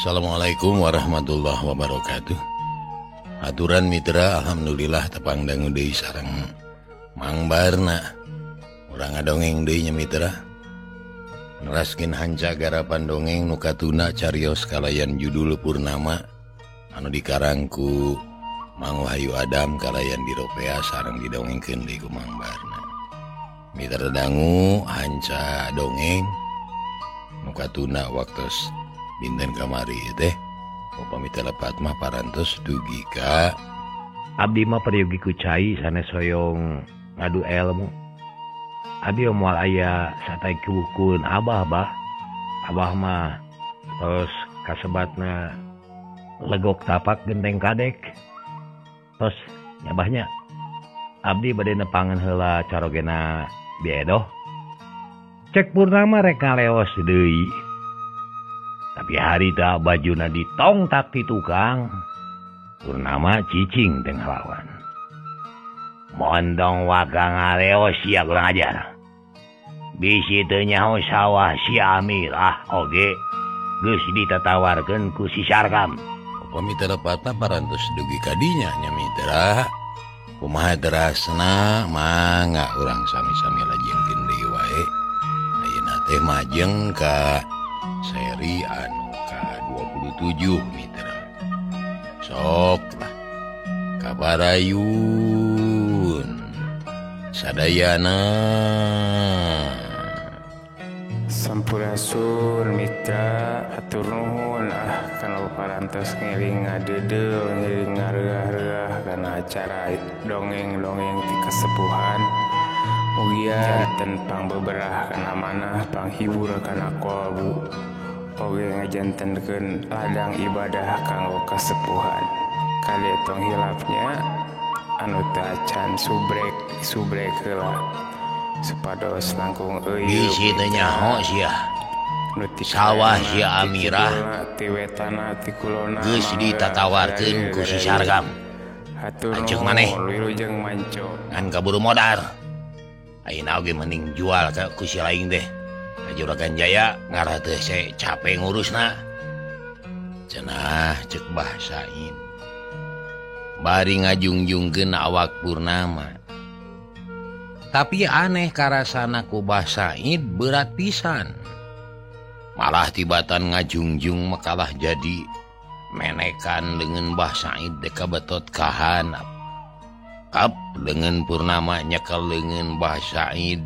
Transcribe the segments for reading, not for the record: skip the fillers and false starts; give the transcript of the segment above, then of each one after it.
Assalamualaikum warahmatullahi wabarakatuh. Aturan mitra alhamdulillah tepangdang deui sareng Mang Barna. Urang ngadongeng deui nya mitra. Neraskeun hanca garapan dongeng nu katuna carios kalayan judul Purnama anu dikarang ku Mang Wahyu Adam kalayan diropea sareng didongengkeun deui ku Mang Barna. Mitra dangu hanca dongeng nu katuna waktos dinten kamari teh upami telepat mah parantos dugi ka abdi mah peryogi ku cai sanes hoyong ngadu ilmu. Abdi moal aya satay kukun abah mah terus kasebatna legok tapak genteng kadek. Terus nyabahnya abdi bade nepangan heula carogena biedoh. Cek Purnama rek ngaleos deui. Tapi hari tak bajuna ditongtak ti tukang. Purnama cicing teng lawan. Mondong wagang ngaleos sia kurang ajar. Bisi teu nyaho sawah si Amirah oge geus ditatawarkeun ku si Sarkam. Upami telepatna parantos dugi kadinya nya mitra. Kumaha terasna mangga urang sami-sami lajengkeun deui wae. Ayeuna teh majeng ka seri anu ka-27 mitra. Sok lah kabarayun sadayana Sampurasun mitra atur nuhun kana parantos ngiring ngadedeu ngiring ngareah-reah kana acara dongeng-dongeng ti kasepuhan. Mugia janten pangbeberah kana manah panghibur kana kolbu oge ngajantenkeun ladang ibadah kanggo kasepuhan. Kali tong hilapnya anu teu acan subrek heula supados langkung euy bisi teh nyaho sia sawah si Amirah ti wetana ti kulona geus ditatawarkeun ku si Sarkam. Lanceuk maneh wilujeng manco ngan kaburu modar. Ayeuna oge mending jual ku si laing teh. Ka Juragan Jaya ngarah teh se capek ngurusna. Cenah ceuk Bah Said. Bari ngajungjungkeun awak Purnama. Tapi aneh karasana ku Bah Said berat pisan. Malah tibatan ngajungjung makalah jadi menekan dengan Bah Said deka betot kahanap. Kap dengan Purnama nyekel dengan Bah Said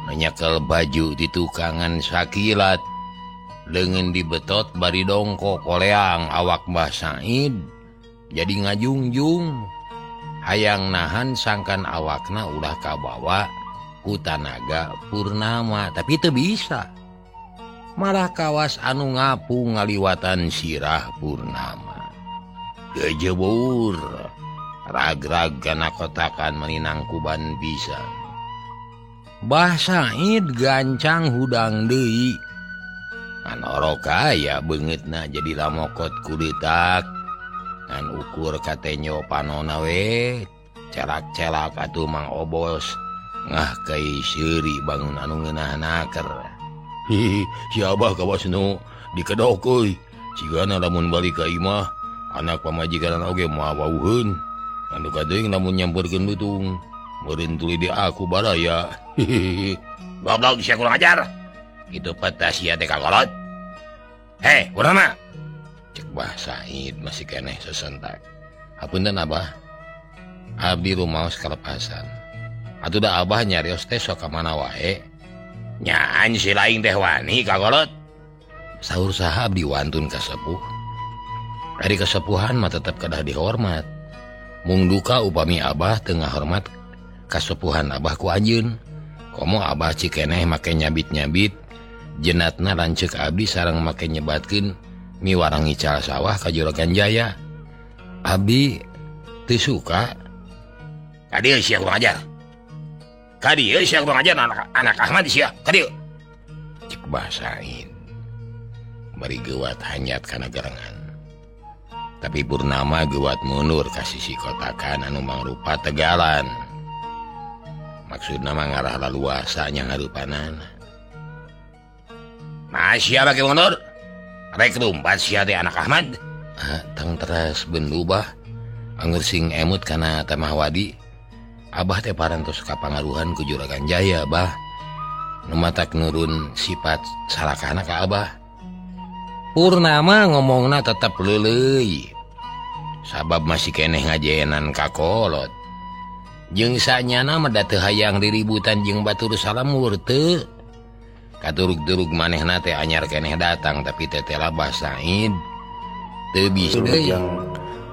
nyekel baju di tukangan sakilat dengan dibetot bari dongko koleang awak Bah Said jadi ngajungjung hayang nahan sangkan awakna ulah kabawa ku tanaga Purnama tapi teu bisa malah kawas anu ngapu ngaliwatan sirah Purnama gejebur rag-rag kana kotakan meninang kuban bisa. Bah Said gancang hudang deui. Ngan oroka aya beungeutna jadi lamokot kudetak. Ngan ukur katenyo panona we. Celak-celak atuh Mang Obos. Ngah kai seuri bangun anu ngeunah-naker. Hihi, si Abah kawas nu dikedok euy. Cigana lamun balik ka imah, anak pamajikan oge moal wauheun. Anu kadeung namun nyamperkeun lutung meureun tuluy di aku baraya. Hihihi. Goblok sia kurang ajar. Kitu patah sia teh kagolot. Heh, urang cek Bah Said masih keneh sesentak. Hapunten Abah. Abdi rumaos kalepasan. Atuh da Abah nyarios teh sok ka mana wae. Nyaan si laing teh wani kagolot. Saur saha abdi wantun ka sepuh. Ari kasepuhan mah tetep kedah dihormat. Mung duka upami Abah teu ngahormat kasepuhan Abah ku anjeun. Komo Abah cikeneh make nyabit-nyabit jenatna lanceuk abdi sareng make nyebatkeun miwarang ical sawah ka Juragan Jaya. Abdi teu suka. Kadieu sia kurang ajar. Kadieu sia kurang ajar anak Ahmad sia. Kadieu. Cek Bah Said. Bari geuwat hanyat kana gerengan. Tapi Purnama geuwat mundur ka sisi kotakan anu mangrupa tegalan. Maksudna mah ngarah laluasa nya ngarupanana. Nah, sia bage mundur. rek rumpat sia teh anak Ahmad. Tang teras bendu bah angger sing emut kana Temah Wadi. Abah teh parantos kapangaruhan ku Juragan Jaya bah. Nu matak nurun sifat salakana ka Abah. Purnama ngomongna tetep leuleuy. Sabab masih keneh ngajayanan ka kolot. Jeung sanyana mah da teu hayang diributan jeung batur salamur teu. Katurug-turug manehna teh anyar keneh datang tapi teteh Abah Said teu bisa yang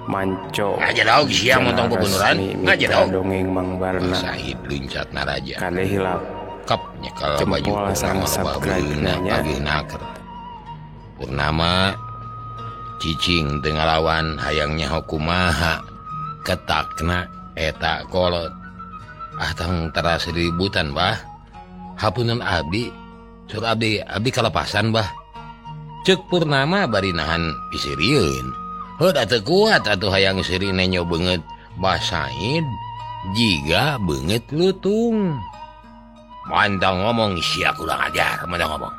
manco ngajadaog sia montong kebenaran ngajadaog dongeng Mang Barna Said luncat naraja kalih hilap kap nyekal baju Purnama pagina naker Purnama cicing teu ngalawan hayangnya kumaha ketakna eta kolot tang teras ributan bah hapunten abdi sur abdi kalepasan bah cek Purnama bari nahan pisirieun heuh da teu kuat atuh hayang sirine nyo beungeut Bah Said jiga beungeut lutung mantang ngomong sia kurang ajar mantang ngomong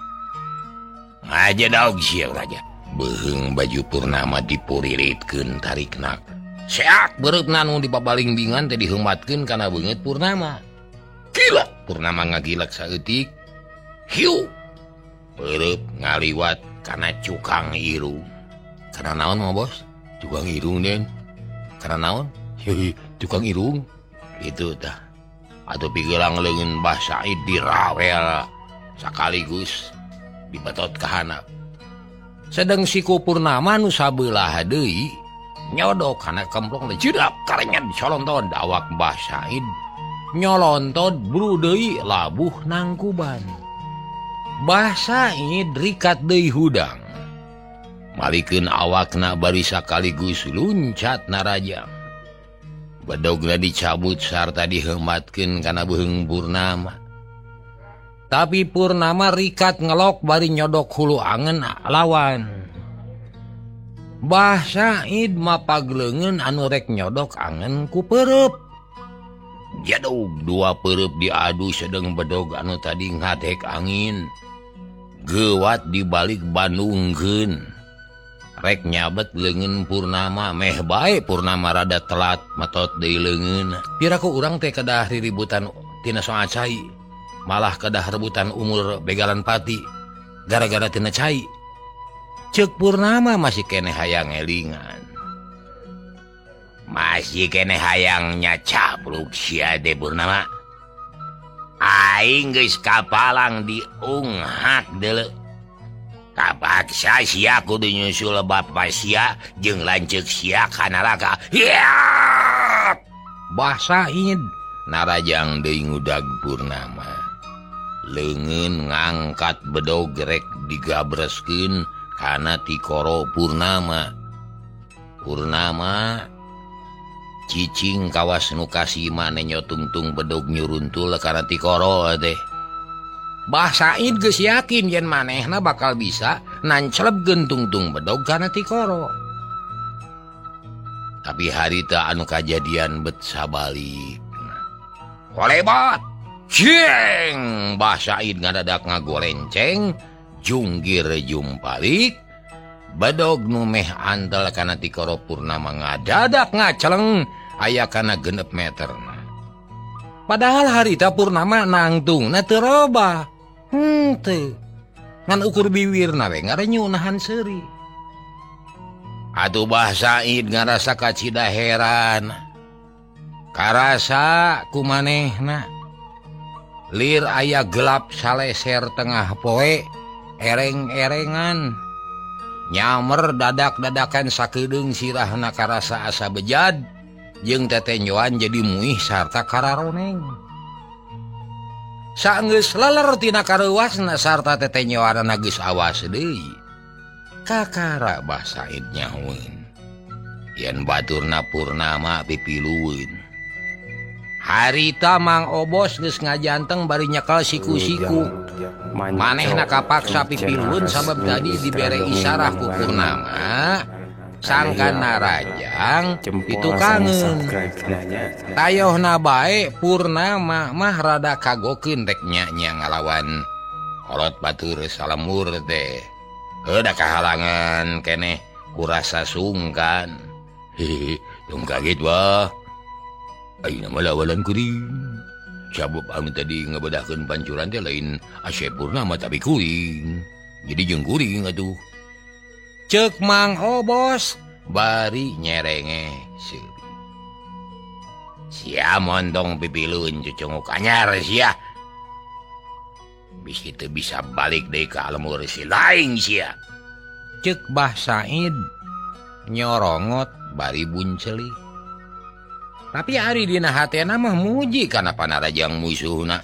aja daog sia raja beheung baju Purnama dipuriritkeun tarikna seak beureup nu dipabaling bingan teh diheumatkeun kana beungeut Purnama gila Purnama ngagilak saeutik hiu beureup ngaliwat kana cukang irung kana naon mah bos cukang irung den kana naon cukang irung itu tah atuh pigelang leungeun Bah Said dirawel sakaligus dibatot ka handap sedang siku Purnama nu sabelah deui nyodok kana kemplong teh jedak karenyat dicolonton awak Bah Said nyolontot buru deui labuh nangkuban Bah Said rikat deui hudang malikeun awakna bari sakaligus luncat narajang bedogna dicabut sarta diheumatkeun kana beheung Purnama tapi Purnama rikat ngelok bari nyodok hulu angen lawan Bah Said mapagleungeun anu rek nyodok angen ku peureup jadog dua peureup diadu sedeng bedog anu tadi ngadek angin gewat dibalik bandungkeun rek nyabet leungeun Purnama meh bae Purnama rada telat matot deui leungeun piraku urang teh kedah riributan tina soal cai malah kedah rebutan umur begalan pati gara-gara tina cai ceuk Purnama masih keneh hayang elingan masih keneh hayang nyacapluk sia de Purnama aing geus kapalang diunghak deuleu kapaksa sia kudu nyusul bapa sia jeung lanceuk sia kana neraka hiat Bah Said narajang deui ngudag Purnama leungeun ngangkat bedog rek digabreskeun kana tikoro Purnama cicing kawas nu kasima nenyo tungtung bedog nyuruntul kana tikoro teh Bah Said geus yakin yen manehna bakal bisa nanclepkeun tungtung bedog kana tikoro tapi harita anu kajadian bet sabalik kolebat ceng Bah Said ngadadak ngagolenceng junggir jumpalik bedog nu meh antel kana tikoro Purnama ngadadak ngaceleng aya kana 6 meterna padahal harita Purnama nangtungna teu robah teu ngan ukur biwirna we ngarenyu nahan seuri atuh Bah Said ngarasa kacida heran karasa kumanehna lir aya gelap saleser tengah poe ereng-erengan nyamer dadak-dadakan sakedeung sirahna karasa asa bejad jeung tetenyoan jadi muih sarta kararoneng saenggeus leler tina kareuwasna sarta tetenyoanna geus awas deui kakara Bah Said nyahoeun yen baturna Purnama pipilueun harita Mang Obos geus ngajanteng bari nyekel siku-siku manehna kapaksa pipilueun sabab tadi dibere isarah ku Purnama sangkan narajang pitukangeun tayohna bae Purnama mah rada kagokeun rek nya ngalawan kolot batur salamur teh udah kehalangan keneh kurasa sungkan. Hehehe, dong kaget wah. Ayeuna mah lawalan kuring. Sabab anu tadi ngabedahkeun pancuran teh lain Asep Purnama tapi kuring. Jadi jeung kuring atuh. Ceuk Mang Obos bari nyerenge seuri. Sia montong pipileun cucunguk anyar sia. Bisi teu bisa balik deui ka alam si laing sia. Ceuk Bah Said nyorongot bari bunceli. Tapi ari dina hatena mah muji kana panarajang musuhna.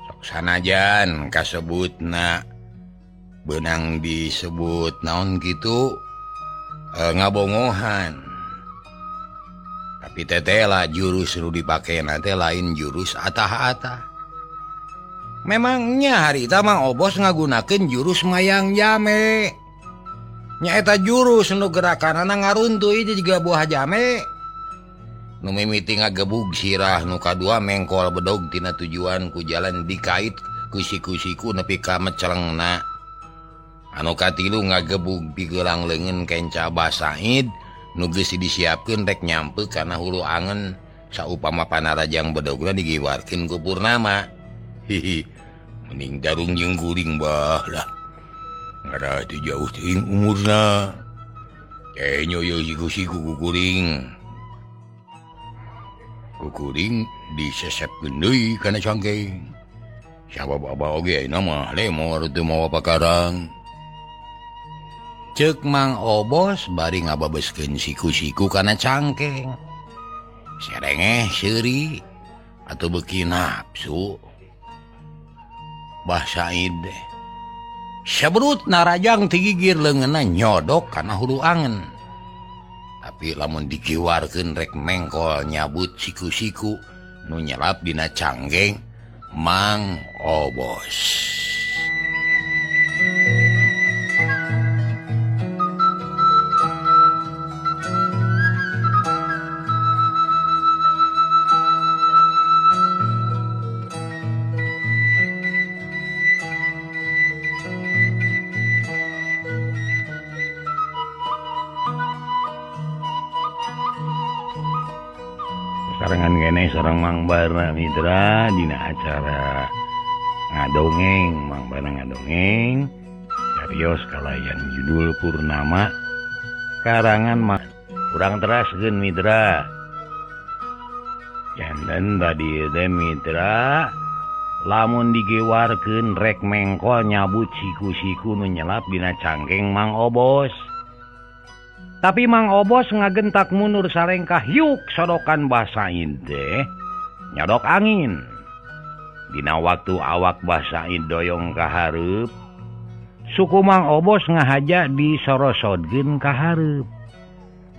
Sok sanajan kasebutna beunang disebut naon kitu ngabongohan. Tapi tetela jurus nu dipakena teh lain jurus atah-atah. Memangnya harita Mang Obos ngagunakeun jurus mayang jame. Nyaeta jurus nu gerakanana ngaruntuh ieu jiga buah jame. Nu mimiti ngagebug sirah, nu kadua mengkol bedog tina tujuan ku jalan dikait ku siku-siku nepi ka mecelengna. Anu katilu ngagebug pigelang leungeun kenca Bah Said nu geus disiapkeun rek nyampe kana hulu angen saupama panarajang bedogna digiwarkeun ku Purnama. Hihi, mending darung jeung kuring bah lah. Ngara teu jauh teuing umurna. Nyoyo siku-siku ku kuring. Ku kuring disesepkeun deui kana cangkeng. Sabab abah oge ayeuna mah lemor teu mawa pakarang. Ceuk Mang Obos bari ngababeskeun siku-siku kana cangkeng. Serengeh seuri atuh beuki nafsu. Bah Said sabrut narajang tigigir leungeunna nyodok kana hulu angen. Tapi lamun dikiwarkeun rek mengkol nyabut siku-siku nu nyelap dina cangkeng Mang Obos. Sarangan kene sareng Mang Barna Mitra dina acara ngadongeng. Mang Barna ngadongeng carios kalayan judul Purnama karangan mah urang teraskeun Mitra. Janten tadi teh Mitra lamun digewarkeun rek mengkol nyabut siku-siku nu nyelap dina cangkeng Mang Obos. Tapi Mang Obos ngagentak mundur salengkah yuk sodokan Bah Said teh nyodok angin. Dina waktu awak Bah Said doyong ka hareup, suku Mang Obos ngahaja disorosodkeun ka hareup.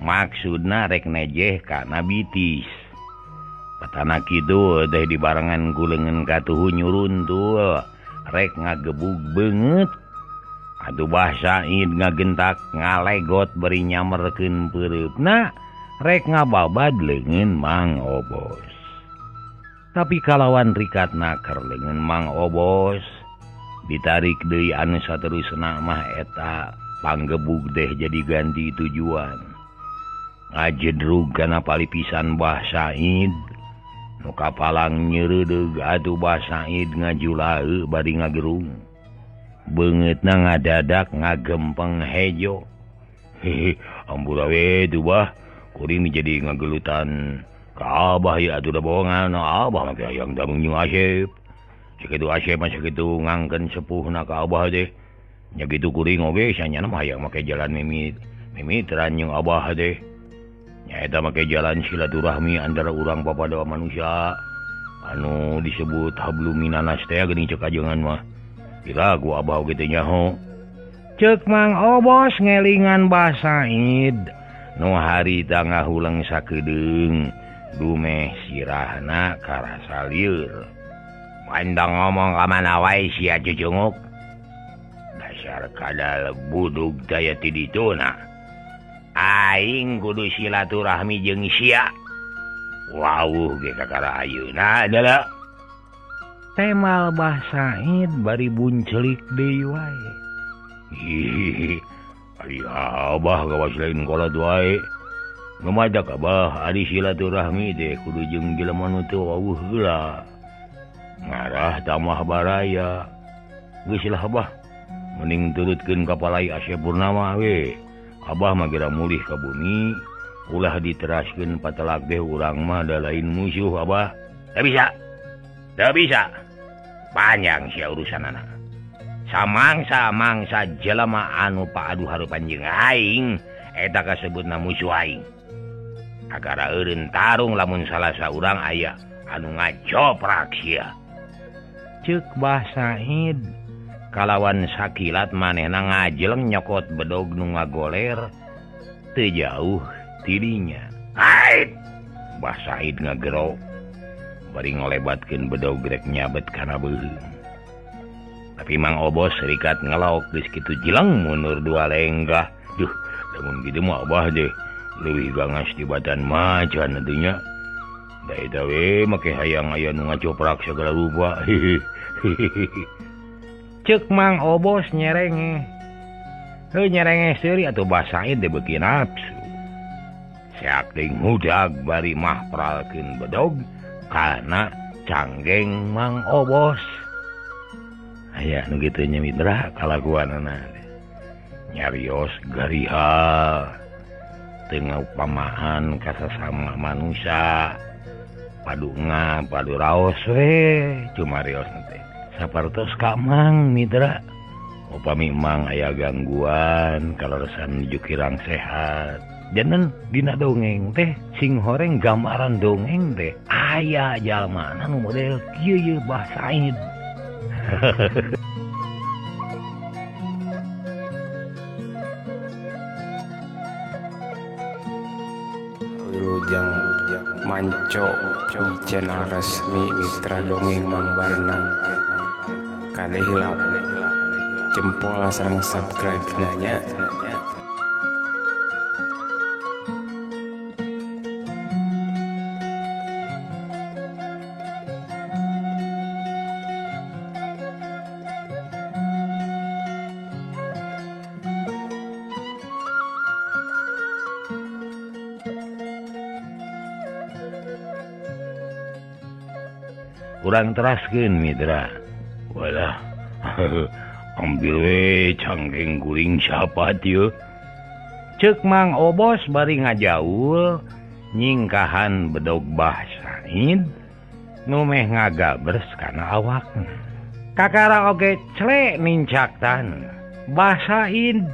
Maksudna rek nejeh kana bitis. Patana kitu teh dibarengan ku leungeun katuhu nyuruntul rek ngagebug beungeut. Atuh Bah Said ngagentak ngalegot beri nyamerkeun peureupna rek ngababad leungeun Mang Obos. Tapi kalawan rikatna keur leungeun Mang Obos ditarik deui anu saterusna mah eta panggebug teh jadi ganti tujuan. Ngajedrug kana palipisan Bah Said nu kapalang nyeureudeg atuh Bah Said ngajulaeu bari ngagerung. Beungeutna ngadadak ngagempeng hejo. Hehe, ampura we tuh Bah, kuring jadi ngagelutan ka Abah ya atuh da bohongan Abah mah hayang damung jeung Asep. Sakitu Asep mah sakitu ngangkeun sepuhna ka Abah teh. Nya kitu kuring oge sanyana mah hayang make jalan mimiteran jeung Abah teh. Nya eta make jalan silaturahmi antara urang papada manusia anu disebut hablum minanas teh geuning ceuk ajengan mah. Kira gua Abah gitu nyaho. Ceuk Mang Obos ngelingan Bah Said nu harita ngahuleng sakedeung dumeh sirahna karasa lieur. Mandang ngomong ka mana wae sia cucunguk. Dasar kadal budug daya ti dituna. Aing kudu silaturahmi jeung sia. Wauh ge kakara ayeuna adalah temal Bah Said bari buncelik deui wae. Ih, ari abah gawas lain kolot wae. Ngamadak abah ari silaturahmi teh kudu jeung jelema nu teu wawuh heula. Ngarah tamah baraya. Geus lah abah. Mending turutkeun ka Palai Asep Purnama we. Abah mah geura mulih ka bumi, ulah diteraskeun patelak teh urang mah da lain musuh abah. Teu bisa. Teu bisa. Panjang sia urusanana. Samangsa jelema anu paadu hareupan jeung aing eta kasebutna musuh aing. Agara eureun tarung lamun salah saurang aya anu ngacoprak sia. Ceuk Bah Said kalawan sakilat manehna ngajeleng nyokot bedog nu ngagoler teu jauh ti dinya. Ait! Bah Said ngagero bari ngolebatkeun bedog rek nyabet kana beuleung. Tapi Mang Obos serikat ngelaok geus kitu jileng mundur dua lenggah. Duh, lamun kitu mah abah deh leuwih gangas tibatan macan atunya. Da eta we make hayang aya nu ngacoprak sagala rupa. Ceuk Mang Obos nyerenge. Heuh nyerenge seuri atuh Bah Said teh beuki nafsu. Seak deui ngudag bari mahpralkeun bedog kana canggeng Mang Obos. Aya nu kitu nya mitra kalakuanana. Nyarios gariha teu ngaupamahan ka sasama manusia. Padunga padu raos we cumarios teh. Sapartos ka Mang mitra. Upami Mang aya gangguan kaleresan nuju kirang sehat. Janten dina dongeng teh sing horeng gambaran dongeng teh aya jalmana nu model kieu ye Bah Said. Wilujeng Manco di channel resmi Mitra Dongeng Mang Barna. Kali hilap jempol sareng subscribe nanya. Kurang teraskeun mitra. Walah. Ambil we canggeng guring sapat yeuh. Ceuk Mang Obos bari ngajaul nyingkahan bedog Bah Said nu meh ngagabers kana awakna. Kakara oge clek nincaktan. Bah Said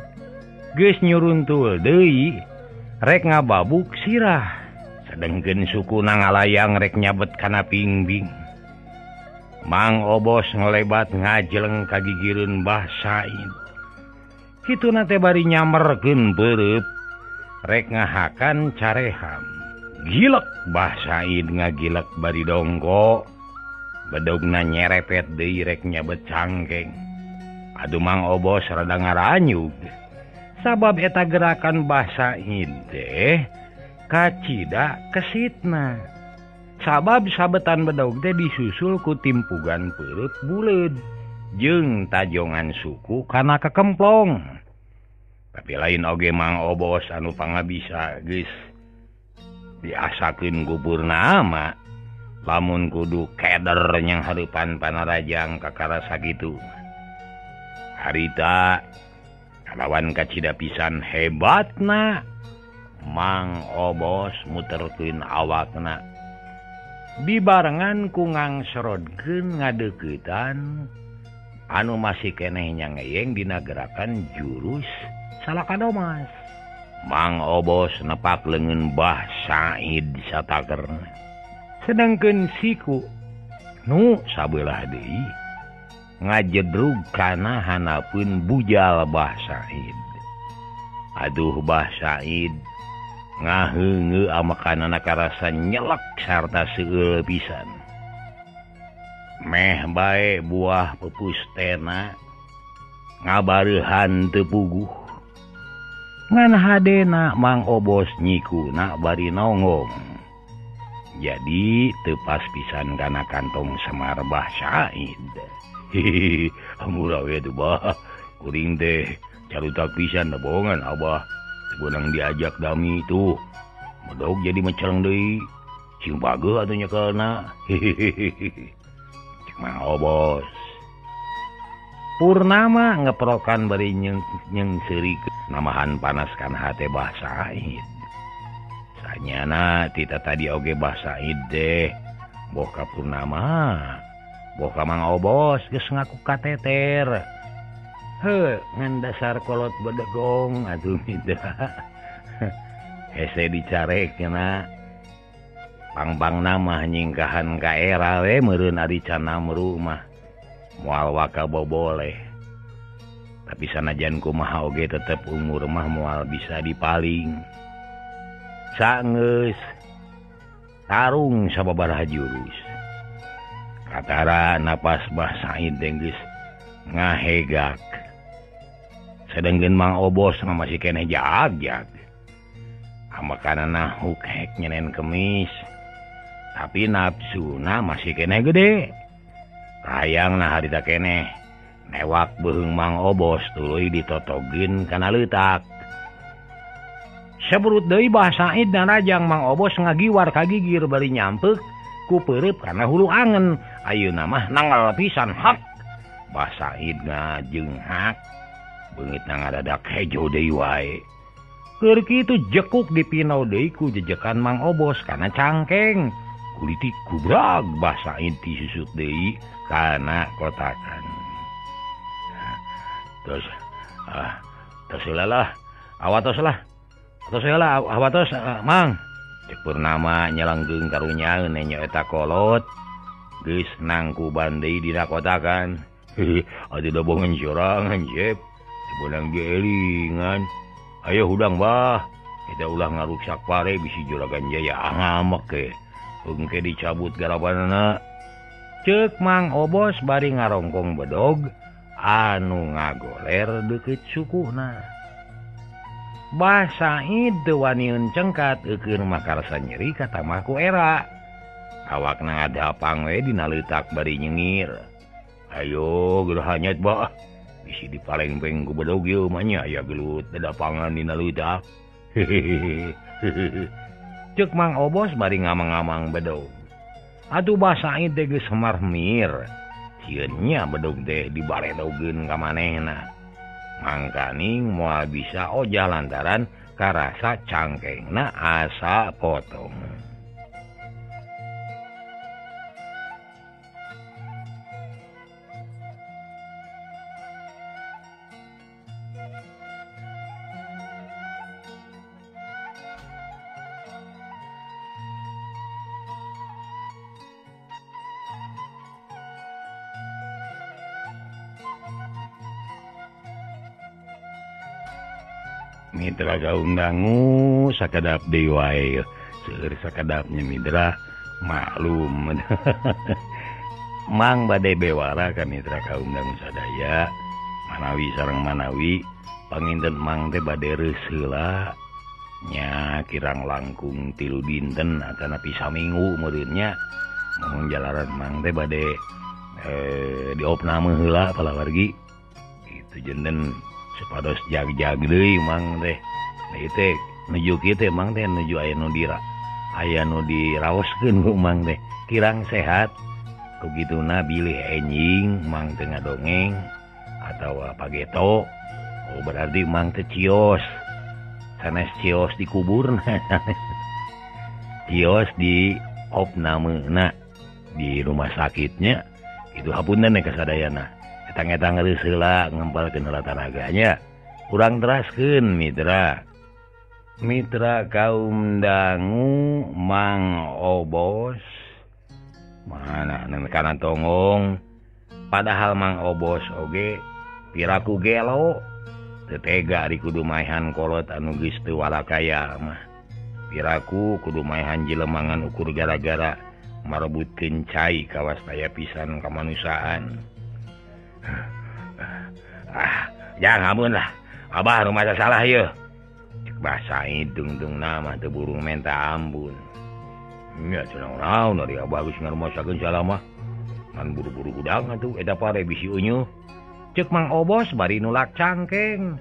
geus nyuruntul deui rek ngababuk sirah. Sedengkeun sukuna ngalayang rek nyabet kana pingbing. Mang Obos ngelebat ngajeleng kagigireun Bah Said. Kituna teh bari nyamerkeun beureup rek ngahakan careham. Gilek Bah Said ngagilek bari dongko. Bedogna nyerepet deui rek nyabet cangkeng. Aduh Mang Obos rada ngaranyug. Sabab eta gerakan Bah Said teh kacida kesitna. Sabab sabetan bedog teh disusul ku timpugan peureup buleud jeung tajongan suku kana kekemplong. Tapi lain oge Mang Obos anu pangabisa geus diasakeun gubernurna ama lamun kudu keder nyang hareupan panarajang kakara sakitu. Harita kalawan kacida pisan hebatna Mang Obos muterkeun awakna dibarengan ku ngangserodkeun ngadeuketan anu masih keneh nyangeyeng dina gerakan jurus salakadomas. Mang Obos nepak leungeun Bah Said satakerna. Sedengkeun siku nu sabelah deui ngajedrug kana hanapeun bujal Bah Said. Aduh Bah Said ngaheungeu amakanana karasa nyelek sarta seueul pisan. Meh bae buah pepustena ngabareuhan teu puguh. Ngan hadena Mang Obos nyikuna bari nonggong. Jadi teu pas pisan kana kantong Semar Bah Said. Hehehe, murah we tuh Bah. kuring teh carutak pisan da bohongan abah sebenang diajak dami itu medog jadi meceleng deui cing pageuh atuh nyekelna hehehe cek Mang Obos Purnama ngeprokan bari nyeng seuri namahan panaskan hate Bah Said sanyana tita tadi oge Bah Said deh boh ka Purnama boh ka Mang Obos geus ngaku kateter ngan dasar kolot bedegong atuh mitra hese dicarek cenah pang-pang nama nyingkahan ka era we meureun ari can namru mah moal waka boboleh tapi sanajan kumaha oge tetep umur mah moal bisa dipaling saeus tarung sababaraha jurus katara napas Bah Said teh geus ngahegak sedengkeun Mang Obos mah masih keneh jag-jag amakanana huk-hek nyenen kemis tapi nafsuna masih keneh gede rayangna harita keneh newak beung Mang Obos tuluy ditotogeun kana leutak saburut deui Bah Said dan rajang Mang Obos ngagiwar kagigir bari nyampeuk ku peureup kana hulu angen ayeuna mah nanggal pisan hak Bah Said ngajeunghak beungitna ngadadak hejo deui wae keur kitu jekuk dipinau deui ku jejekan Mang Obos kana cangkeng kulitik kubrag Bah Said disusut deui kana kotakan terus heula awatos Mang cek Purnama nyelenggeung karunyaeun nyaeta kolot geus nangkuban deui dina kotakan atuh da bongen sorangan Jep sebenang dielingan ayo hudang Bah kita ulah ngaruksak pare bisi Juragan Jaya ngamek ke engke dicabut garapanana cek Mang Obos bari ngarongkong bedog anu ngagoler deukeut sukuhna Bah Said teu wani cengkat eukeun makarsa nyeri kata mah ku era awakna ngadapang we dina leutak bari nyengir ayo geureuh hanyet Bah bisi dipaleng-peng ku bedog ieu mah nya aya gelut dadapangan dina leutak hehehe cek Mang Obos bari ngamang-ngamang bedog atuh Bah Said teh geus marmir sieun nya bedog teh dibaredogeun ka manehna mangkaning moal bisa ojah lantaran karasa cangkengna asa potong mitra gaung dangu sakadap deui wae seueur sakadapnya mitra maklum Mang bade bewara ka mitra kaum dangu sadaya manawi sareng manawi panginten Mang teh bade reus heula nya kirang langkung 3 dinten atanapi saminggu meureunnya mun jalaran Mang teh bade diopname heula palawargi kitu jenden supados jag-jag deui Mang teh ieu teh nuju kieu teh Mang teh nuju aya nu diraoskeun ku Mang teh kirang sehat kugituna bilih enjing Mang teh ngadongeng atawa pageto berarti Mang teh cios sanes cios dikuburna cios di opnameuna di rumah sakitnya itu hapunten ka sadayana etang-etang geus heula ngempalkeun heula tanaganya urang teraskeun mitra kaum dangu Mang Obos mana kana tongong padahal Mang Obos oge piraku gelo teu tega ari kudu maehan kolot anu geus teu walakaya mah piraku kudu maehan jelemangan ukur gara-gara marebutkeun cai kawastaya pisan kamanusaan jangan ampun lah abah rumah salah yeuh cek Bah Said tungtungna mah teu burung minta ampun nya cenah naon ari abah geus ngarumasakeun salah mah ngan buru-buru udang atuh eta pare bisi unyuh Cek Mang Obos bari nulak cangkeng.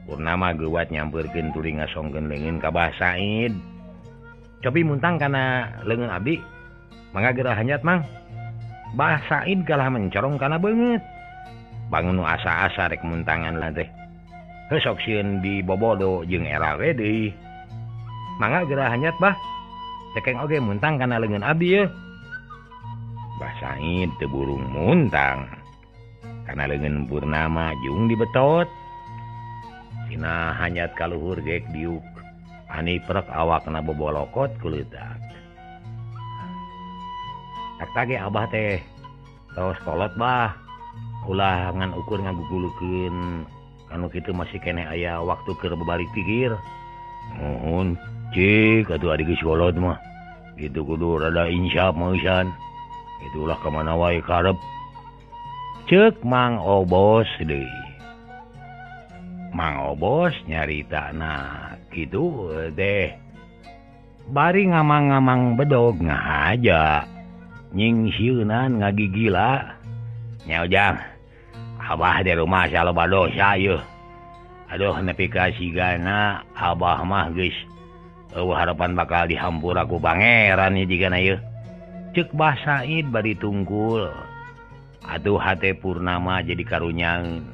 Purnama gewat nyamperkeun tuluy ngasongkeun leungeun ka Bah Said. Cobi muntang kana leungeun abdi. Mangga geura hanyat Mang. Bah Said kalah mencorong kana beungeut. Bangun nu asa-asa rek muntangan lah teh. Heuh sok sieun di bobodo jeung era we deui. Mangga geura hanyat Bah. Cekeng oge muntang kana leungeun abdi yeuh. Bah Said teu burung muntang. Kana leungeun Purnama jung dibetot. Sina hanyat kaluhur gek diuk. Ani prek awakna bobolokot ku leutak. Tak ge Abah teh tos kolot Bah. Ulah ngan ukur ngagugulukeun anu kitu masih kene aya waktu keur bebalik pikir. Nuhun, cik atuh ari geus kolot mah. Kitu kudu rada insyaf meusan. Itulah kemana wae karep. Cek Mang Obos deui. Mang Obos nyaritana kitu teh. Bari ngamang-ngamang bedog ngahaja. Nying sieunan ngagigila. Nya Ujang. Abah di rumah saloba dosa yeuh. Aduh nepi ka sigana Abah mah geus harapan bakal dihampura ku pangeran ieu jigana yeuh. Cek Bah Said bari tungkul. Atuh hate Purnama jadi karunyaeun.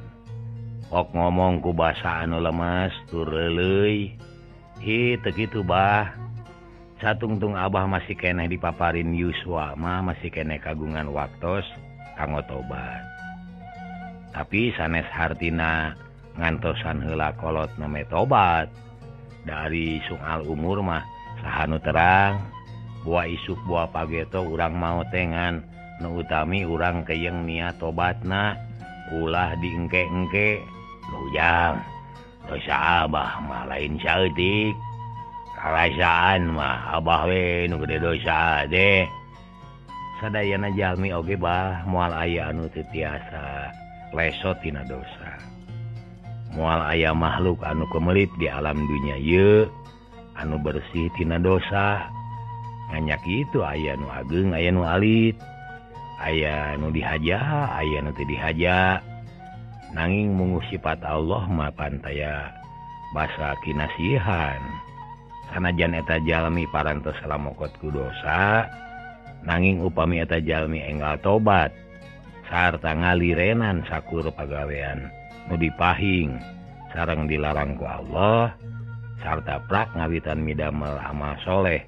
Kok ngomong ku basa anu lemes tur leuleui. Teu kitu Bah. Satungtung Abah masih keneh dipaparin Yuswa mah masih keneh kagungan waktos kanggo tobat. Tapi sanes hartina ngantosan heula kolot name tobat. Dari soal umur mah sahanu terang. Buah isuk buah pageto urang mau tengan nu utami urang keyeng niat tobatna ulah diengke-engke. Ujang dosa Abah mah lain saeutik. Kalasaan mah Abah we nu gede dosa deh. Sadayana jalmi oge Bah moal aya anu teu tiasa lesot tina dosa. Moal aya makhluk anu kemelit di alam dunia ieu anu bersih tina dosa. Nganyak itu aya nu ageng aya nu alit. Aya nu dihaja aya nu teu dihaja. Nanging munguh sifat Allah mah pantaya basa kinasihan. Sanajan eta jalmi parantos lamokot ku dosa, nanging upami eta jalmi enggal tobat sarta ngalirenan sakur pagawean nu dipahing sareng dilarang ku Allah sarta prak ngawitan midamel amal soleh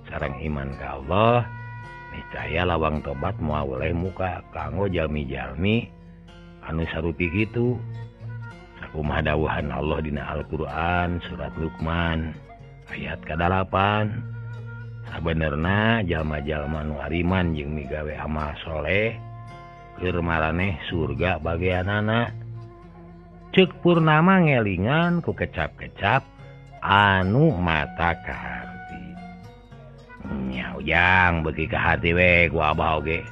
sareng iman ka Allah, niscaya lawang tobat moal weleh muka kanggo jalmi-jalmi anu sarupi kitu. Sakumaha dawuhan Allah dina Al-Qur'an surat Luqman ayat ka-8. Sabenerna jalma-jalma nu ariman jeung migawe amal soleh keur maraneh surga bageanana. Ceuk Purnama ngelingan ku kecap-kecap anu mata ka harti. Nya Ujang beuki ka hati we ku Abah oge.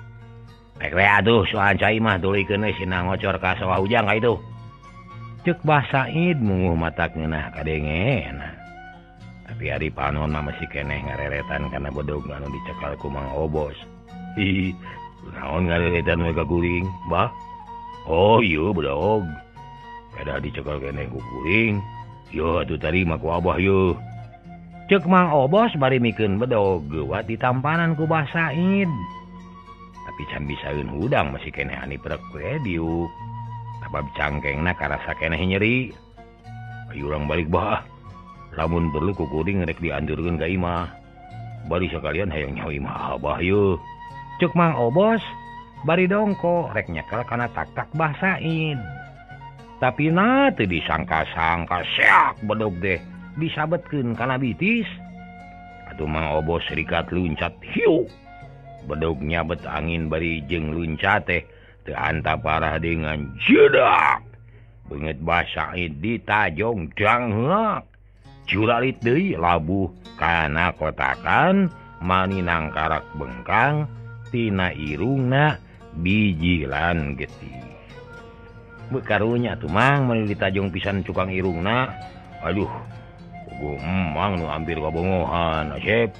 Rek we atuh soal cai mah tulikeun we sina ngocor ka sawah Ujang ka itu. Ceuk Bah Said munguh matak ngeunah kadengena. Tapi ari panon mah masih keneh ngareretan kana bodog anu dicekal ku Mang Obos. Hi, naon ngareretan we ka kuring, Bah? Oh ieu bodog. Kada dicekal keneh ku kuring. Yo atuh tarima ku Abah yo. Ceuk Mang Obos bari mikeun bedog geuwat ditampanan ku Bah Said. Tapi can bisaeun hudang masih keneh ani prek we diuk. Sabab cangkengna karasa keneh nyeri. Ayo urang balik Bah. Lamun perlu ku kuring rek dianjurkeun ka imah. Bari sakalian hayang nyaho imah Abah yeuh. Ceuk Mang Obos bari dongko rek nyekel kana tak-tak Bah Said. Tapi na teu disangka-sangka seak bedog teh disabetkeun kana bitis. Atuh Mang Obos rikat luncat hiu. Bedog nyabet angin bari jeung luncat teh teu anta parah dengan jedak. Beungeut Bah Said ditajong dangheuk. Curalit deui labuh kana kotakan maninang karak bengkang tina irungna bijilan getih. Bekarunya tuh Mang mun ditajong pisan cukang irungna. Aduh, kugu emang nu hampir kabongohan Asep.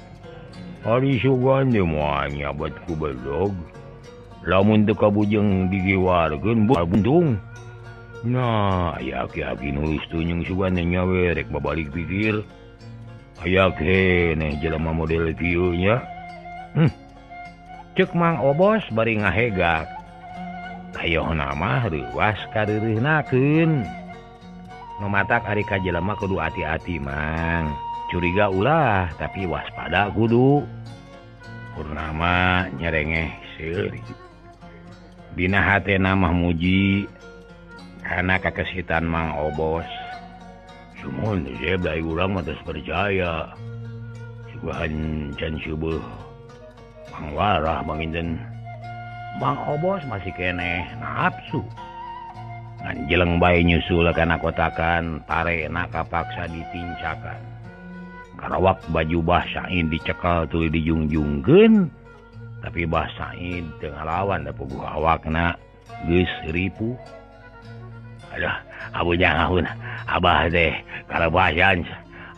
Ari sugan teh moal nyabat ku bedog. Lamun teu kabujeng digiwarkeun buntung Nah aya aki-aki nulis tunyung sugan nyawe rek babalik pikir aya keneh jelema model kieu nya. Cek Mang Obos bari ngahegak. Ayohna mah reuwas kareureuhnakeun. Nu matak ari ka jelema kudu hati-hati Mang. Curiga ulah tapi waspada kudu. Purnama nyerengeh seuri. Dina hatena mah muji karena kakesitan Mang Obos. Cuman saya belai urang mah tos percaya. Sugahan can subuh Mang Warah manginten. Mang Obos masih keneh nafsu. Ngan jeleng bae nyusul kana kotakan parena kapaksa ditincakan. Karawak baju Bah Said dicekal tuluy dijungjungkeun. Tapi Bah Said teu ngalawan da puguh awakna geus ripuh. Aduh, abu jang abah teh kalabasan.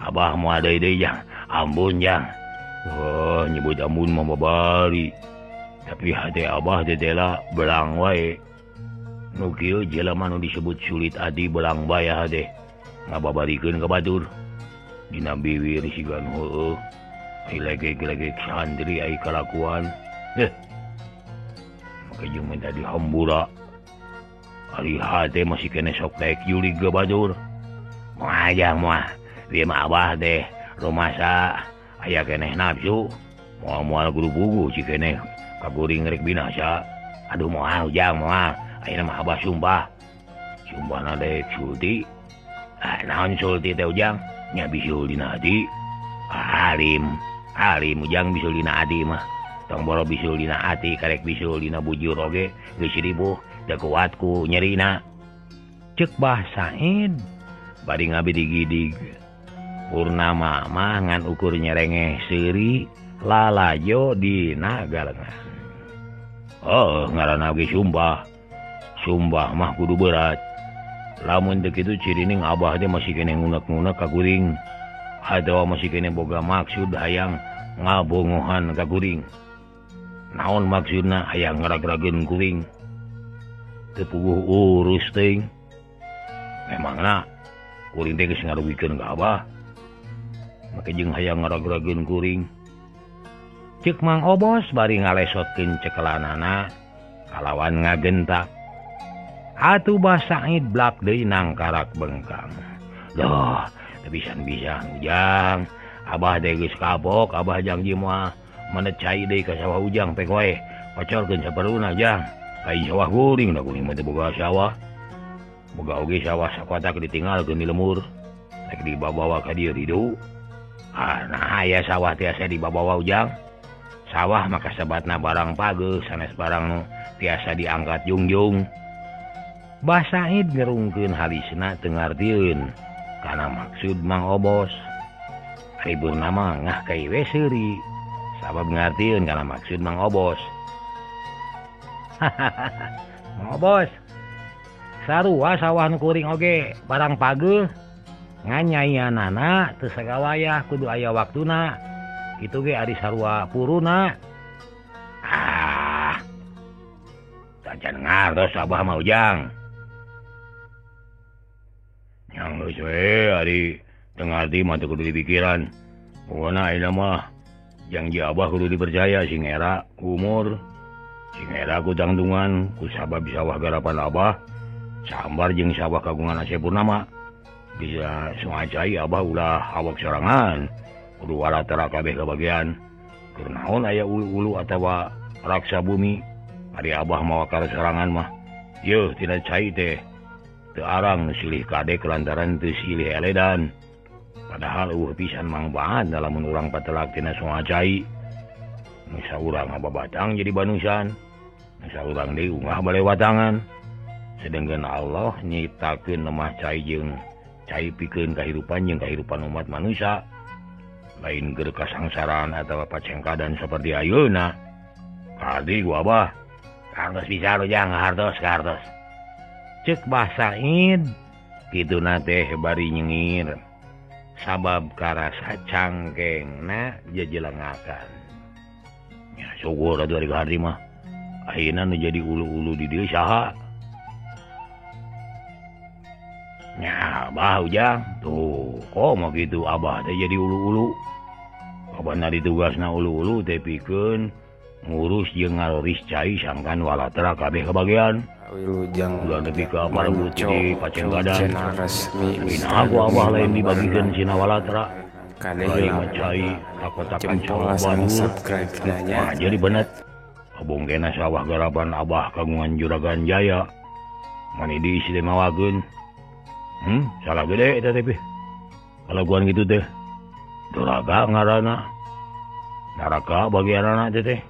Abah moal deui jang, ampun jang. Wah, nyebut ampun mah babari. Tapi hati abah teh tela belang wae. Nu kieu jelema nu disebut sulit adi belang bayah teh ngababarikeun ka batur. Dina bibir sigan heueuh. Ai legek-legek santri ai kalakuan. Maka jeung minta dihambura. Ari hate masih kena sok daek yulig ke batur. Moal ajang moal. Dia mah abah teh rumasa aya keneh nafsu. Moal kudu puguh cik keneh kaguring rek binasa. Aduh moal ujang moal. Ayeuna mah abah sumpah. Sumpahna daek sulti. Naon sulti teh ujang? Nya bisul dina hati. Alim ujang bisul dina hati mah. Tong boro bisul dina hati karek bisul dina bujur oge geus ribuh. Da kuatku nyerina. Cek Bah Said bari ngabidig-idig. Purnama mah ngan ukur nyerengeh seuri lalajo dina galengan. Oh ngaranna ge sumpah. Sumpah mah kudu berat. Lamun teu kitu cirining abah teh masih kene ngunek-ngunek ka kuring. Atawa masih kene boga maksud hayang ngabongohan ka kuring. Naon maksudna hayang ngarag-rageun kuring? Teu puguh urus teuing. Memangna kuring teh geus ngarugikeun ka abah. Make jeung hayang ngarag-rageun kuring. Ceuk Mang Obos bari ngalesotkeun cekelanana kalawan ngagentak. Atuh Bah Said blak deui nangkarak bengkang. Duh, teu bisan-bisan ujang. Abah teh geus kapok, abah janji moal menecai deui ka sawah ujang pek wae. Pacorkeun saperluna jang. Kai sawah guring da kuring mah teu boga sawah. Boga oge sawah sakotak ditinggalkeun di lemur. Rek dibawa ka dieu ridu. Nah aya sawah tiasa dibawa ujang. Sawah maka sebatna barang pageuh sanes barang nu tiasa diangkat jungjung. Bah Said ngerungkeun halisna teu ngartieun kana maksud Mang Obos. Ribeuna mah ngah kai we seuri sabab ngartieun kana maksud Mang Obos. Mang Obos. Sarua sawah nu kuring oge barang pageuh. Nganyayanana teu sagawayah kudu aya waktuna. Kitu ge ari sarua puruna. Tacan ngartos abah mah ujang. Yang geus we ari teu ngarti mah teu kudu dipikiran. Pokona ayeuna mah janji abah kudu dipercaya sing era ku umur. Sing era ku tangtungan ku sabab sawah garapan abah. Sambar jeung sawah kagungan Aceh Purnama. Bisa sungacai abah ulah awak sorangan. Kudu walatara kabeh kabagian. Keur naon aya ulu-ulu atawa raksa bumi. Ari abah mawa ka sorangan mah. Yeuh tina cai teh. Teu arang nu silih kadek lantaran teu silih eledan. Padahal pisan Mang Bahan lamun urang patelak tina sungacai. Nu saurang babatang jadi banusan. Nu saurang deui ungah balewatangan. Sedengkeun Allah nyiptakeun lemah cai jeung cai pikeun kahirupan jeung kahirupan umat manusia. Lain keur kasangsaraan atawa pacengkadan seperti ayeuna. Kadi gua abah. Kartos bisa lu jang hartos. Ceuk Bah Said kituna teh bari nyengir. Sabab karasa cangkengna jejelengakan. Ya syukur atuh ari kahari mah. Ayeuna nu jadi ulu-ulu di dieu saha? Ya, Abah Ujang. Tuh, kok mau gitu Abah teh jadi ulu-ulu. Abahna ditugasna ulu-ulu teh pikeun ngurus jeung ngaroris cai sangkan walatra kabeh kebagian. Wilujeng Ulah nepi ka parebut Manco di pacen badan. channel resmi Nah, aku Abah lain dibagikeun sina walatra. Kade Lain hilap macai kakotakan jempol cowok sang bangun. subscribe nanya. Nah, jadi benet. Abong kena sawah garapan Abah kagungan Juragan Jaya. Mani diisi teh mawageun. Salah gede eta teh. Kalaguan gitu teh. Duraga ngaranna. Naraka bagianana teh.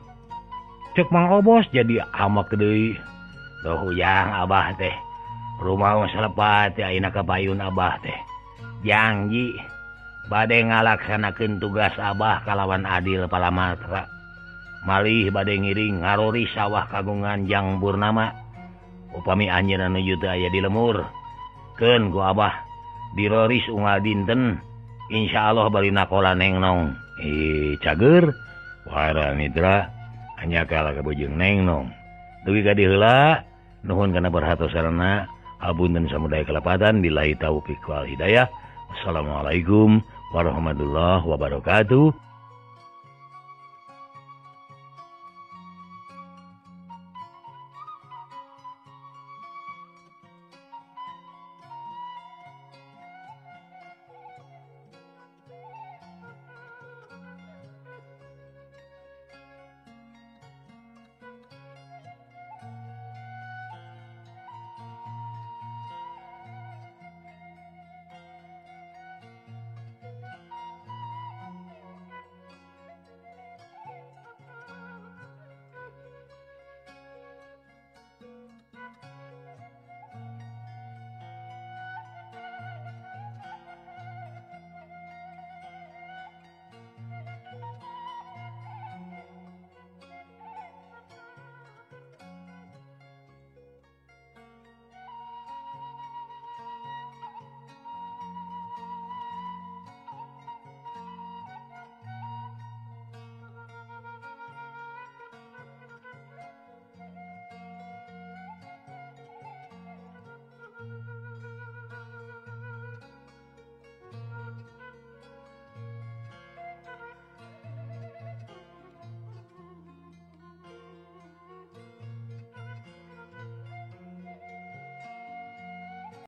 Cek Mang Obos jadi amak deui. Duh Ujang Abah teh. Rumah selepat teh ayeuna kapayun Abah teh. Janji bade ngalaksanakeun tugas Abah kalawan adil palamatra. Malih bade ngiring ngarori sawah kagungan Jang Purnama. Upami anjeunna nuju teu aya di lemur. Keun ku Abah diroris unggal dinten. Insyaallah bari nakola Neng Nong. Cager. Wara mitra hanya kalah ka bojong Neng Nong. Dugi ka diheula nuhun kana perhatosanna. Hapunten samudaya kelepatan billahi taufiq wal hidayah. Assalamualaikum warahmatullahi wabarakatuh.